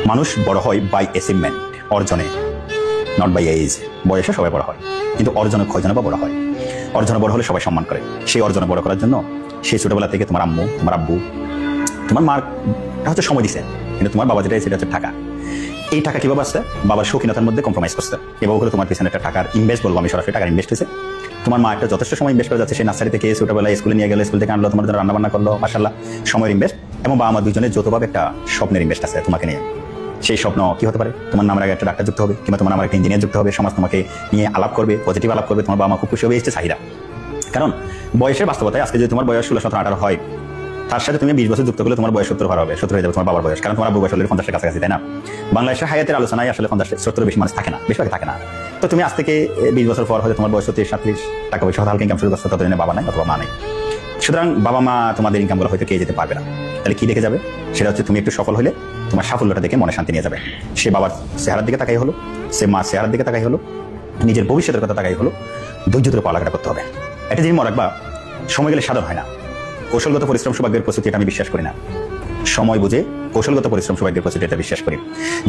মানুষ বড় হয় বাই অ্যাচিভমেন্ট, অর্জনে, নট বাই এজ। বয়সে সবাই বড় হয়, কিন্তু অর্জনে কয়জনে বা বড় হয়? অর্জনে বড় হলে সবাই সম্মান করে। সেই অর্জনে বড় করার জন্য সেই ছোটবেলা থেকে তোমার আম্মু, তোমার আব্বু, তোমার মার হচ্ছে সময় দিছে, কিন্তু তোমার বাবা যেটা সেটা হচ্ছে টাকা। এই টাকা কিভাবে আসছে? বাবার শৌখিনতার মধ্যে কম্প্রোমাইজ করছে। এভাবে করে তোমার পিছনে একটা টাকার ইনভেস্ট, বলবো আমি সরাসরি টাকার ইনভেস্ট হয়েছে। তোমার মা একটা যথেষ্ট সময় ইনভেস্ট করে যাচ্ছে, সেই নার্সারি থেকে ছোটবেলায় স্কুলে নিয়ে গেলে, স্কুল থেকে আনলো, তোমার জন্য রান্না বান্না করলো, মাশাআল্লাহ, সময়ের ইনভেস্ট। এবং বাবা মা দুজনের যৌথভাবে একটা স্বপ্নের ইনভেস্ট আছে তোমাকে নিয়ে। সেই স্বপ্ন কি হতে পারে? তোমার নামের আগে একটা ডাক্তার যুক্ত হবে, কিংবা তোমার নামের একটা ইঞ্জিনিয়ার যুক্ত হবে। সমাজ তোমাকে নিয়ে আলাপ করবে, পজিটিভ আলাপ করবে। তোমার বাবা মা খুব খুশি হবে, এসছে চাহিদা। কারণ বয়সের বাস্তবতায় আজকে যদি তোমার বয়স 16, 17, 18 হয়, তার সাথে তুমি 20 বছর যুক্ত করলে তোমার বয়স 70 হবে, 70 হয়ে যাবে তোমার বাবার বয়স। কারণ তোমার বয়স অলরেডি 50-এর কাছাকাছি, তাই না? বাংলাদেশের হায়াতের আলোচনায় আসলে 50-70 বেশি মানুষ থাকে না, বেশিরভাগ থাকে না। তো তুমি আজ থেকে 20 বছর পর হয়তো তোমার বয়স 30-37, টাকা পয়সা হালকা ইনকাম শুরু করছো, ততদিনে বাবা নাই অথবা মা নাই। সুতরাং বাবা মা তোমাদের ইনকামগুলো হয়তো কে যেতে পারবে না। তাহলে কি দেখে যাবে? সেটা হচ্ছে তুমি একটু সফল হলে তোমার সাফল্যটা দেখে মনে শান্তি নিয়ে যাবে। সে বাবার চেহারার দিকে তাকাই হলো, সে মা চেহারার দিকে তাকাই হলো, নিজের ভবিষ্যতের কথা তাকাই হলো, ধৈর্য ধরে পড়ালেখা করতে হবে। এটা যদি মনে রাখবা, সময় গেলে সাধন হয় না। কৌশলগত পরিশ্রম সৌভাগ্যের প্রস্তুতি, এটা আমি বিশ্বাস করি না। সময় বুঝে কৌশলগত পরিশ্রম সৌভাগ্যের প্রস্তুতি, এটা বিশ্বাস করি।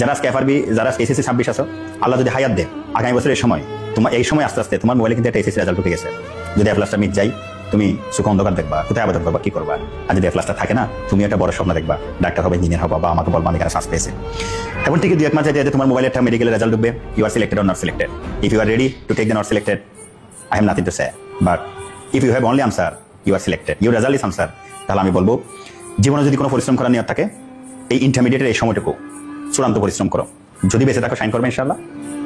যারা আজকে এফআরবি, যারা এসএসসি 26 আছো, আল্লাহ যদি হায়াত দেয়, আগামী বছরের সময় তোমার এই সময় আস্তে আস্তে তোমার মোবাইলে কিন্তু একটা এসএসসি রেজাল্ট ঢুকে গেছে। যদি এফলাসটা মিট যাই, তুমি সুখ অন্ধকার দেখবা, কোথায় আবেদন করবা, কি করবা। আর যদি এফলাসটা থাকে না, তুমি একটা বড় স্বপ্ন দেখবা, ডাক্তার হবে, ইঞ্জিনিয়ার হবা, বা আমাকে বলবা আমি এখানে চান্স পেয়েছি। এখন থেকে 2-1 মাস যাইতে তোমার মোবাইলে একটা মেডিকেল রেজাল্ট ঢুকবে, you are selected or not selected. If you are ready to take the not selected, I have nothing to say, but if you have only answer, you are selected, your result is answer. তাহলে আমি বলবো, জীবনে যদি কোনো পরিশ্রম করার নিয়ত থাকে, এই ইন্টারমিডিয়েটের এই সময়টুকু চূড়ান্ত পরিশ্রম করো। যদি বেঁচে থাকো, শাইন করবে ইনশাআল্লাহ।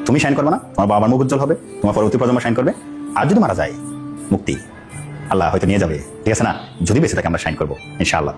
তুমি শাইন করবে না, তোমার বাবার মুখ উজ্জ্বল হবে, তোমার পরবর্তী প্রজন্ম শাইন করবে। আর যদি মারা যায়, মুক্তি আল্লাহ হয়তো নিয়ে যাবে, ঠিক আছে না? যদি বেঁচে থাকে আমরা শাইন করবো ইনশাআল্লাহ।